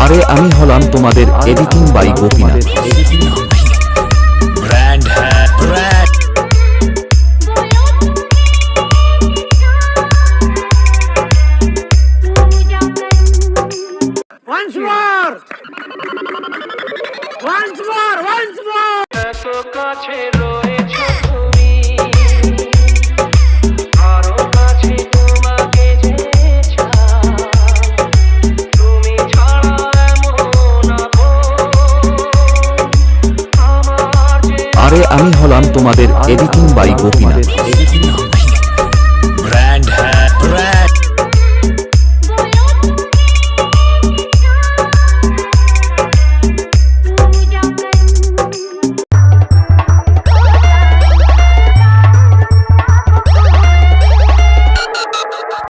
আরে আমি হলাম তোমাদের এডিটিং বাই গোপীনাথ। ब्रांड है brand. Once more! Once more! Once more! এত কাছে রয়েছো তুমি, আরো কাছে তোমাকে যে চাই, তুমি ছাড়া এমন আপন আমার যে। আরে আমি হলাম তোমাদের এডিটিং বাই গোপীনাথ।